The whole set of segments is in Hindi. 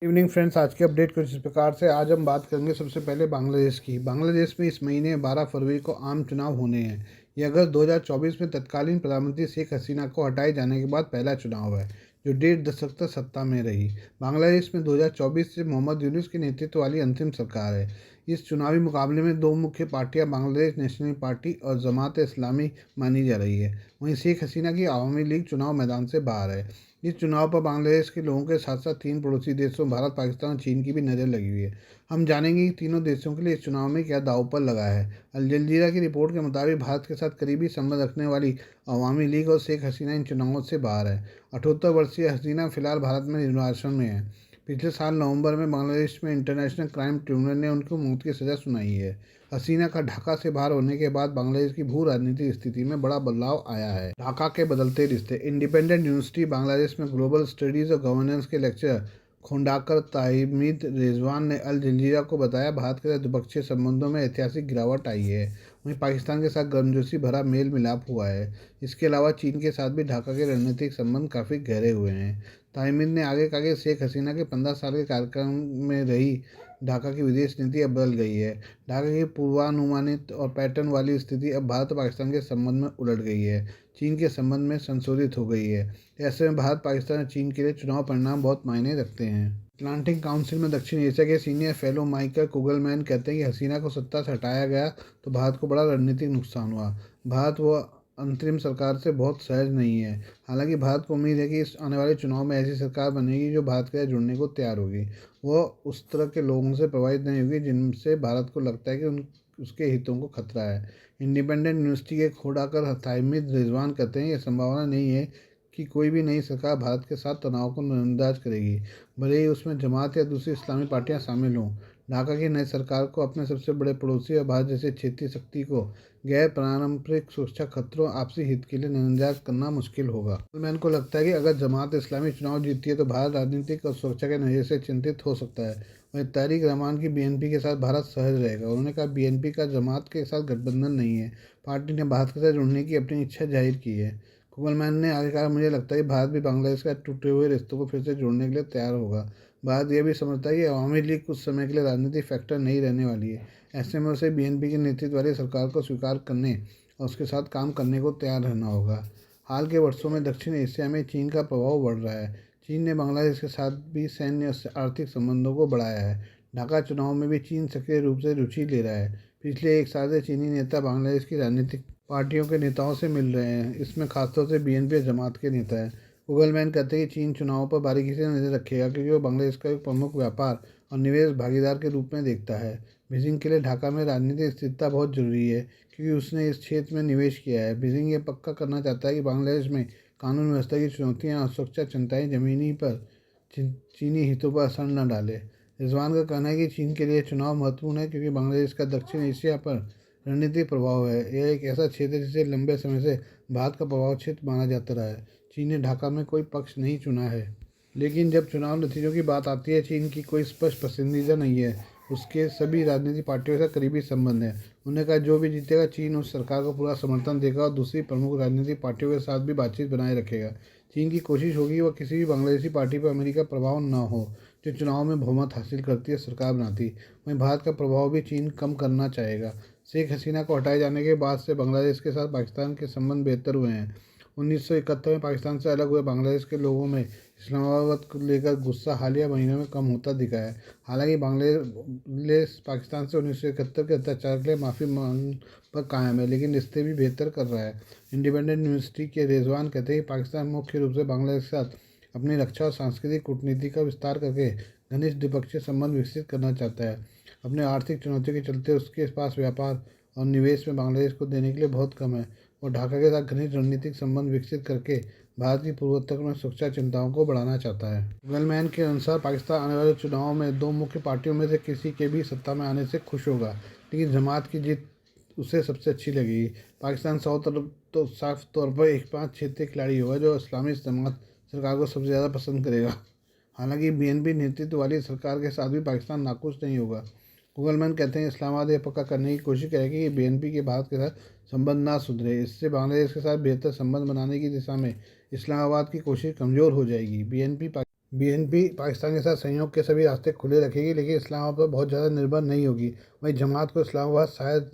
इवनिंग फ्रेंड्स, आज के अपडेट कुछ इस प्रकार से। आज हम बात करेंगे सबसे पहले बांग्लादेश की। बांग्लादेश में इस महीने 12 फरवरी को आम चुनाव होने हैं। ये अगस्त 2024 में तत्कालीन प्रधानमंत्री शेख हसीना को हटाए जाने के बाद पहला चुनाव है, जो 1.5 दशक तक सत्ता में रही। बांग्लादेश में 2024 से मोहम्मद यूनुस के नेतृत्व वाली अंतिम सरकार है। इस चुनावी मुकाबले में दो मुख्य पार्टियां बांग्लादेश नेशनल पार्टी और जमात इस्लामी मानी जा रही है। वहीं शेख हसीना की आवामी लीग चुनाव मैदान से बाहर है। इस चुनाव पर बांग्लादेश के लोगों के साथ साथ तीन पड़ोसी देशों भारत, पाकिस्तान और चीन की भी नज़र लगी हुई है। हम जानेंगे कि तीनों देशों के लिए इस चुनाव में क्या दांव पर लगा है। अल जजीरा की रिपोर्ट के मुताबिक भारत के साथ करीबी संबंध रखने वाली अवामी लीग और शेख हसीना इन चुनावों से बाहर है। 78 वर्षीय हसीना फिलहाल भारत में निर्वासन में है। पिछले साल नवंबर में बांग्लादेश में इंटरनेशनल क्राइम ट्रिब्यूनल ने उनको मौत की सज़ा सुनाई है। हसीना का ढाका से बाहर होने के बाद बांग्लादेश की भू राजनीतिक स्थिति में बड़ा बदलाव आया है। ढाका के बदलते रिश्ते। इंडिपेंडेंट यूनिवर्सिटी बांग्लादेश में ग्लोबल स्टडीज़ और गवर्नेंस के लेक्चरर खोंडाकर ताहिमीद रिजवान ने अल जजीरा को बताया, भारत के साथ द्विपक्षीय संबंधों में ऐतिहासिक गिरावट आई है। वहीं पाकिस्तान के साथ गर्मजोशी भरा मेल मिलाप हुआ है। इसके अलावा चीन के साथ भी ढाका के रणनीतिक संबंध काफ़ी गहरे हुए हैं। ताहिमीद ने आगे कहा कि शेख हसीना के 15 साल के कार्यकाल में रही ढाका की विदेश नीति अब बदल गई है। ढाका की पूर्वानुमानित और पैटर्न वाली स्थिति अब भारत और पाकिस्तान के संबंध में उलट गई है, चीन के संबंध में संशोधित हो गई है। ऐसे में भारत, पाकिस्तान और चीन के लिए चुनाव परिणाम बहुत मायने रखते हैं। अटलांटिक काउंसिल में दक्षिण एशिया के सीनियर फेलो माइकल कुगलमैन कहते हैं कि हसीना को सत्ता से हटाया गया तो भारत को बड़ा रणनीतिक नुकसान हुआ। भारत वो अंतरिम सरकार से बहुत सहज नहीं है। हालांकि भारत को उम्मीद है कि इस आने वाले चुनाव में ऐसी सरकार बनेगी जो भारत के साथ जुड़ने को तैयार होगी। वह उस तरह के लोगों से प्रभावित नहीं होगी जिनसे भारत को लगता है कि उसके हितों को खतरा है। इंडिपेंडेंट यूनिवर्सिटी के खोडाकर ताहिमीद रिजवान कहते हैं, यह संभावना नहीं है कि कोई भी नई सरकार भारत के साथ तनाव को नजरअंदाज करेगी, भले ही उसमें जमात या दूसरी इस्लामी पार्टियां शामिल हों। ढाका की नई सरकार को अपने सबसे बड़े पड़ोसी और भारत जैसे क्षेत्रीय शक्ति को गैर पारंपरिक सुरक्षा खतरों आपसी हित के लिए नजरअंदाज करना मुश्किल होगा। मैन को लगता है कि अगर जमात इस्लामी चुनाव जीतती है तो भारत राजनीतिक और सुरक्षा के नजरिए से चिंतित हो सकता है। वहीं तारिक रहमान की बीएनपी के साथ भारत सहज रहेगा। उन्होंने कहा, बीएनपी का जमात के साथ गठबंधन नहीं है, पार्टी ने भारत के साथ जुड़ने की अपनी इच्छा जाहिर की है। कुगलमैन ने आगे कहा, मुझे लगता है कि भारत भी बांग्लादेश के टूटे हुए रिश्तों को फिर से जोड़ने के लिए तैयार होगा। भारत यह भी समझता है कि अवामी लीग कुछ समय के लिए राजनीतिक फैक्टर नहीं रहने वाली है। ऐसे में उसे बीएनपी के नेतृत्व वाली सरकार को स्वीकार करने और उसके साथ काम करने को तैयार रहना होगा। हाल के वर्षों में दक्षिण एशिया में चीन का प्रभाव बढ़ रहा है। चीन ने बांग्लादेश के साथ भी सैन्य और आर्थिक संबंधों को बढ़ाया है। ढाका चुनाव में भी चीन सक्रिय रूप से रुचि ले रहा है। पिछले एक साल से चीनी नेता बांग्लादेश की राजनीतिक पार्टियों के नेताओं से मिल रहे हैं। इसमें खासतौर से बीएनपी और जमात के नेता हैं। गूगलमैन कहते हैं कि चीन चुनावों पर बारीकी से नजर रखेगा, क्योंकि वो बांग्लादेश का एक प्रमुख व्यापार और निवेश भागीदार के रूप में देखता है। बीजिंग के लिए ढाका में राजनीतिक स्थिरता बहुत जरूरी है, क्योंकि उसने इस क्षेत्र में निवेश किया है। बीजिंग ये पक्का करना चाहता है कि बांग्लादेश में कानून व्यवस्था की चुनौतियाँ और सुरक्षा चिंताएँ जमीनी पर चीनी हितों पर असर न डाले। रिजवान का कहना है कि चीन के लिए चुनाव महत्वपूर्ण है, क्योंकि बांग्लादेश का दक्षिण एशिया पर रणनीतिक प्रभाव है। यह एक ऐसा क्षेत्र है जिसे लंबे समय से भारत का प्रभाव क्षेत्र माना जाता रहा है। चीन ने ढाका में कोई पक्ष नहीं चुना है, लेकिन जब चुनाव नतीजों की बात आती है, चीन की कोई स्पष्ट पसंदीदा नहीं है। उसके सभी राजनीतिक पार्टियों से करीबी संबंध है। उन्होंने कहा, जो भी जीतेगा चीन उस सरकार को पूरा समर्थन देगा और दूसरी प्रमुख राजनीतिक पार्टियों के साथ भी बातचीत बनाए रखेगा। चीन की कोशिश होगी वह किसी भी बांग्लादेशी पार्टी पर अमेरिका प्रभाव न हो जो चुनाव में बहुमत हासिल करती है, सरकार बनाती। वहीं भारत का प्रभाव भी चीन कम करना चाहेगा। शेख हसीना को हटाए जाने के बाद से बांग्लादेश के साथ पाकिस्तान के संबंध बेहतर हुए हैं। 1971 में पाकिस्तान से अलग हुए बांग्लादेश के लोगों में इस्लामाबाद को लेकर गुस्सा हालिया महीनों में कम होता दिखा है। हालांकि बांग्लादेश पाकिस्तान से 1971 के अत्याचार के लिए माफ़ी मांग पर कायम है, लेकिन रिश्ते भी बेहतर कर रहा है। इंडिपेंडेंट यूनिवर्सिटी के रिजवान कहते हैं कि पाकिस्तान मुख्य रूप से बांग्लादेश के साथ अपनी रक्षा और सांस्कृतिक कूटनीति का विस्तार करके घनिष्ठ द्विपक्षीय संबंध विकसित करना चाहता है। अपने आर्थिक चुनौतियों के चलते उसके पास व्यापार और निवेश में बांग्लादेश को देने के लिए बहुत कम है। और ढाका के साथ घनिष्ठ रणनीतिक संबंध विकसित करके भारत की पूर्वोत्तर में सुरक्षा चिंताओं को बढ़ाना चाहता है। गलमैन के अनुसार पाकिस्तान आने वाले चुनाव में दो मुख्य पार्टियों में से किसी के भी सत्ता में आने से खुश होगा, लेकिन जमात की जीत उसे सबसे अच्छी लगेगी। पाकिस्तान साफ तौर पर एक पांच क्षेत्रीय खिलाड़ी होगा जो इस्लामी जमात सरकार को सबसे ज़्यादा पसंद करेगा। हालांकि बीएनपी नेतृत्व वाली सरकार के साथ भी पाकिस्तान नाखुश नहीं होगा। गूगलमैन कहते हैं, इस्लामाबाद यह पक्का करने की कोशिश करेगी कि बीएनपी के भारत के साथ संबंध ना सुधरे। इससे बांग्लादेश के साथ बेहतर संबंध बनाने की दिशा में इस्लामाबाद की कोशिश कमज़ोर हो जाएगी। बीएनपी बीएनपी पाकिस्तान के साथ सहयोग के सभी रास्ते खुले रखेगी, लेकिन इस्लामाबाद पर बहुत ज़्यादा निर्भर नहीं होगी। वहीं जमात को इस्लामाबाद शायद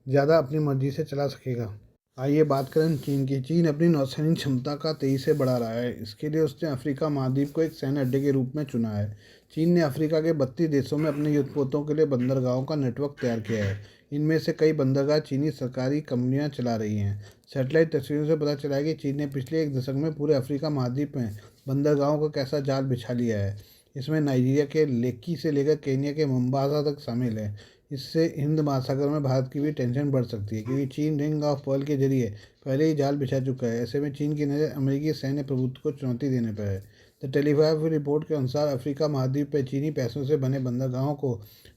ज़्यादा अपनी मर्जी से चला सकेगा। आइए बात करें चीन की। चीन अपनी नौसैनिक क्षमता का तेजी से बढ़ा रहा है। इसके लिए उसने अफ्रीका महाद्वीप को एक सैन्य अड्डे के रूप में चुना है। चीन ने अफ्रीका के 32 देशों में अपने युद्धपोतों के लिए बंदरगाहों का नेटवर्क तैयार किया है। इनमें से कई बंदरगाह चीनी सरकारी कंपनियां चला रही हैं। सैटेलाइट तस्वीरों से पता चला है कि चीन ने पिछले एक दशक में पूरे अफ्रीका महाद्वीप में बंदरगाहों का कैसा जाल बिछा लिया है। इसमें नाइजीरिया के लेक्की से लेकर केन्या के मोम्बासा तक शामिल है। इससे हिंद महासागर में भारत की भी टेंशन बढ़ सकती है, क्योंकि चीन रिंग ऑफ पर्ल के जरिए पहले ही जाल बिछा चुका है। ऐसे में चीन की नज़र अमेरिकी सैन्य प्रभुत्व को चुनौती देने पर है। द टेलीग्राफ रिपोर्ट के अनुसार अफ्रीका महाद्वीप पर चीनी पैसों से बने बंदरगाहों को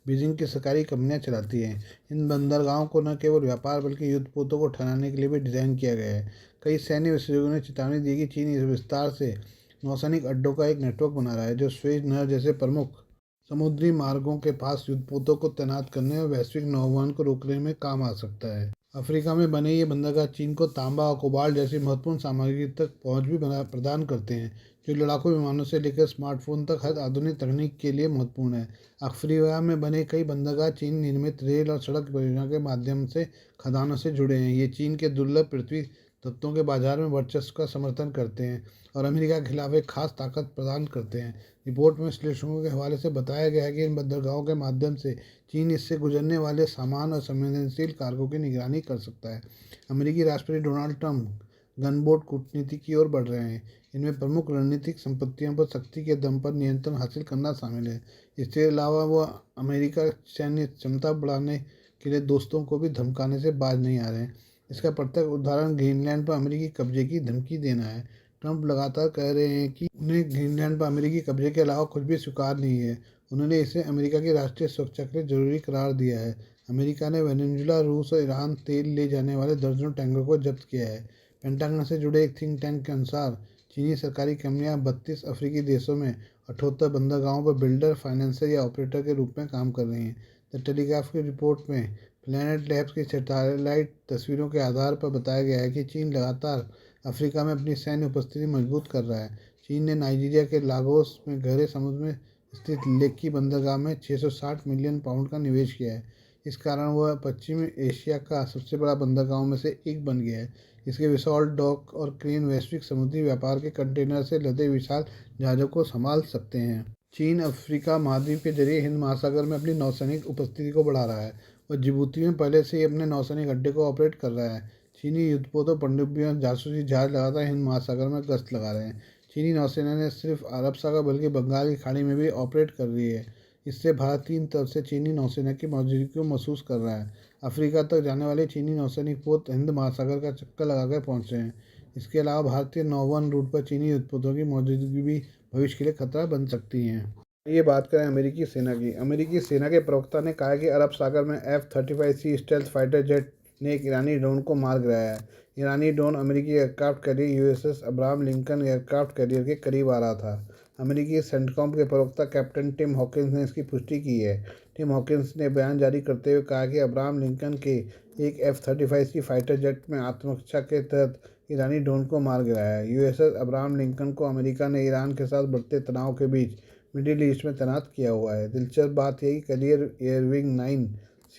बीजिंग की सरकारी कंपनियां चलाती हैं। इन बंदरगाहों को न केवल व्यापार बल्कि युद्धपोतों को ठहराने के लिए भी डिज़ाइन किया गया है। कई सैन्य विशेषज्ञों ने चेतावनी दी कि चीन इस विस्तार से नौसैनिक अड्डों का एक नेटवर्क बना रहा है, जो स्वेज नहर जैसे प्रमुख समुद्री मार्गों के पास युद्धपोतों को तैनात करने और वैश्विक नौवहन को रोकने में काम आ सकता है। अफ्रीका में बने ये बंदरगाह चीन को तांबा और कोबाल्ट जैसी महत्वपूर्ण सामग्री तक पहुंच भी प्रदान करते हैं, जो लड़ाकू विमानों से लेकर स्मार्टफोन तक हर आधुनिक तकनीक के लिए महत्वपूर्ण है। अफ्रीका में बने कई बंदरगाह चीन निर्मित रेल और सड़क परियोजना के माध्यम से खदानों से जुड़े हैं। ये चीन के दुर्लभ पृथ्वी तत्वों के बाजार में वर्चस्व का समर्थन करते हैं और अमेरिका के खिलाफ एक खास ताकत प्रदान करते हैं। रिपोर्ट में विश्लेषकों के हवाले से बताया गया है कि इन बंदरगाहों के माध्यम से चीन इससे गुजरने वाले सामान और संवेदनशील कार्गो की निगरानी कर सकता है। अमेरिकी राष्ट्रपति डोनाल्ड ट्रंप गनबोट कूटनीति की ओर बढ़ रहे हैं। इनमें प्रमुख रणनीतिक संपत्तियों पर शक्ति के दम पर नियंत्रण हासिल करना शामिल है। इसके अलावा वह अमेरिका सैन्य क्षमता बढ़ाने के लिए दोस्तों को भी धमकाने से बाज नहीं आ रहे हैं। इसका प्रत्यक्ष उदाहरण ग्रीनलैंड पर अमेरिकी कब्जे की धमकी देना है। ट्रंप लगातार कह रहे हैं कि उन्हें ग्रीनलैंड पर अमेरिकी कब्जे के अलावा कुछ भी स्वीकार नहीं है। उन्होंने इसे अमेरिका की राष्ट्रीय सुरक्षा के लिए जरूरी करार दिया है। अमेरिका ने वेनेजुएला, रूस और ईरान तेल ले जाने वाले दर्जनों टैंकर को जब्त किया है। पेंटागन से जुड़े एक थिंक टैंक के अनुसार चीनी सरकारी कंपनियां 32 अफ्रीकी देशों में 78 बंदरगाहों पर बिल्डर, फाइनेंसर या ऑपरेटर के रूप में काम कर रही हैं। द टेलीग्राफ की रिपोर्ट में प्लैनेट लैब्स की सैटेलाइट तस्वीरों के आधार पर बताया गया है कि चीन लगातार अफ्रीका में अपनी सैन्य उपस्थिति मजबूत कर रहा है। चीन ने नाइजीरिया के लागोस में गहरे समुद्र में स्थित लेक्की बंदरगाह में 660 मिलियन पाउंड का निवेश किया है। इस कारण वह पश्चिमी एशिया का सबसे बड़ा बंदरगाहों में से एक बन गया है। इसके विशाल डॉक और क्रेन वैश्विक समुद्री व्यापार के कंटेनर से लदे विशाल जहाज़ों को संभाल सकते हैं। चीन अफ्रीका महाद्वीप के जरिए हिंद महासागर में अपनी नौसैनिक उपस्थिति को बढ़ा रहा है और जिबूती में पहले से ही अपने नौसैनिक अड्डे को ऑपरेट कर रहा है। चीनी युद्धपोतों, पनडुब्बियों और जासूसी जहाज लगातार हिंद महासागर में गश्त लगा रहे हैं। चीनी नौसेना ने सिर्फ अरब सागर बल्कि बंगाल की खाड़ी में भी ऑपरेट कर रही है। इससे भारत तीन तरफ से चीनी नौसेना की मौजूदगी को महसूस कर रहा है। अफ्रीका तक जाने वाले चीनी नौसैनिक पोत हिंद महासागर का चक्कर लगाकर पहुंच रहे हैं। इसके अलावा भारतीय नौवन रूट पर चीनी युद्धपोतों की मौजूदगी भी भविष्य के लिए खतरा बन सकती है। ये बात करें अमेरिकी सेना की। अमेरिकी सेना के प्रवक्ता ने कहा कि अरब सागर में F-35C स्टेल्थ फाइटर जेट ने एक ईरानी ड्रोन को मार गिराया है। ईरानी ड्रोन अमेरिकी aircraft carrier USS Abraham Lincoln aircraft carrier के करीब आ रहा था। अमेरिकी सेंटकॉम के प्रवक्ता कैप्टन टिम हॉकिंस ने इसकी पुष्टि की है। टिम हॉकिंस ने बयान जारी करते हुए कहा कि अब्राहम लिंकन के एक F-35C फाइटर जेट में आत्मरक्षा के तहत ईरानी ड्रोन को मार गिराया है। USS अब्राहम लिंकन को अमेरिका ने ईरान के साथ बढ़ते तनाव के बीच मिडिल ईस्ट में तैनात किया हुआ है। दिलचस्प बात यह कि कैरियर एयरविंग 9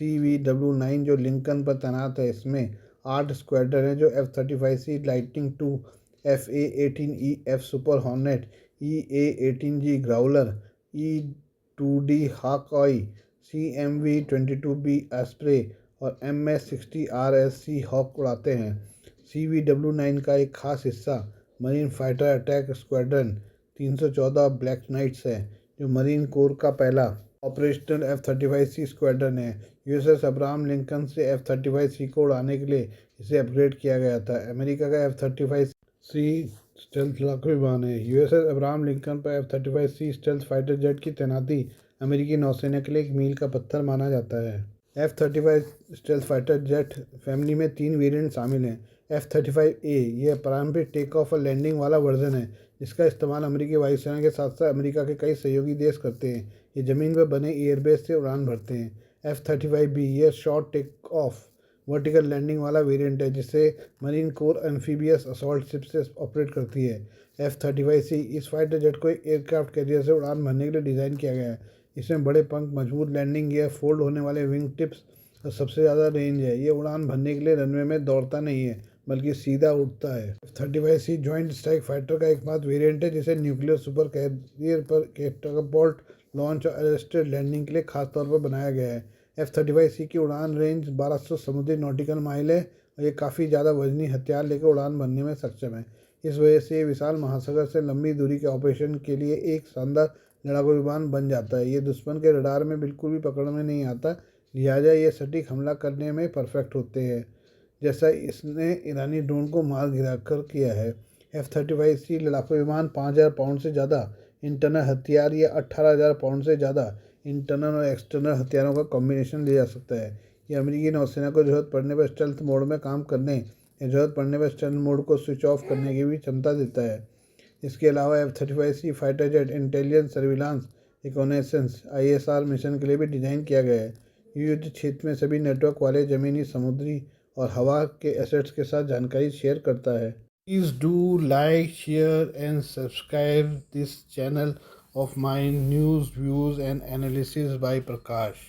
CVW-9 जो लिंकन पर तैनात है, इसमें 8 स्क्वाड्रन हैं जो F-35C lightning II, FA-18E F super hornet, EA-18G Growler, E-2D Hawkeye, CMV-22B spray और MS-60RSC हॉक उड़ाते हैं। CVW-9 का एक खास हिस्सा marine fighter attack squadron 314 black knights है, जो मरीन कोर का पहला ऑपरेशनल F-35C स्क्वाड्रन है। USS अब्राहम लिंकन से F-35C को उड़ाने के लिए इसे अपग्रेड किया गया था। अमेरिका का F-35C स्टेल्थ लड़ाकू विमान है। USS अब्राहम लिंकन पर F-35C स्टेल्थ फाइटर जेट की तैनाती अमेरिकी नौसेना के लिए एक मील का पत्थर माना जाता है। F-35 stealth fighter jet family में 3 वेरिएंट शामिल हैं। F-35A यह प्रारंभिक टेक ऑफ और लैंडिंग वाला वर्जन है, जिसका इस्तेमाल अमेरिकी वायुसेना के साथ साथ अमेरिका के कई सहयोगी देश करते हैं। ये ज़मीन पर बने एयरबेस से उड़ान भरते हैं। F-35B यह short take off vertical landing वाला वेरिएंट है जिसे marine corps amphibious assault ship से ऑपरेट करती है। F-35C इस फाइटर जेट को एक एयरक्राफ्ट कैरियर से उड़ान भरने के लिए डिज़ाइन किया गया है। इसमें बड़े पंख, मजबूत लैंडिंग गियर, फोल्ड होने वाले विंग टिप्स और सबसे ज़्यादा रेंज है। ये उड़ान भरने के लिए रनवे में दौड़ता नहीं है बल्कि सीधा उड़ता है। F-35C जॉइंट स्ट्राइक फाइटर का एकमात्र वेरिएंट है जिसे न्यूक्लियर सुपर कैरियर पर कैटापल्ट लॉन्च और अरेस्टेड लैंडिंग के लिए खास तौर पर बनाया गया है। F-35C की उड़ान रेंज 1200 समुद्री नॉटिकल माइल है और ये काफ़ी ज़्यादा वजनी हथियार लेकर उड़ान भरने में सक्षम है। इस वजह से ये विशाल महासागर से लंबी दूरी के ऑपरेशन के लिए एक शानदार लड़ाकू विमान बन जाता है। ये दुश्मन के रडार में बिल्कुल भी पकड़ में नहीं आता, लिहाजा ये सटीक हमला करने में परफेक्ट होते हैं, जैसा इसने ईरानी ड्रोन को मार गिराकर किया है। F-35C लड़ाकू विमान 5000 पाउंड से ज़्यादा इंटरनल हथियार या 18000 पाउंड से ज़्यादा इंटरनल और एक्सटर्नल हथियारों का कॉम्बिनेशन ले जा सकता है। ये अमेरिकी नौसेना को ज़रूरत पड़ने पर स्टेल्थ मोड में काम करने या ज़रूरत पड़ने पर स्टेल्थ मोड को स्विच ऑफ करने की भी क्षमता देता है। इसके अलावा F-35C fighter jet intelligence, surveillance, reconnaissance ISR mission के लिए भी डिज़ाइन किया गया है। युद्ध क्षेत्र में सभी नेटवर्क वाले ज़मीनी, समुद्री और हवा के एसेट्स के साथ जानकारी शेयर करता है। Please do like, share and subscribe this channel of my news, views and analysis by Prakash.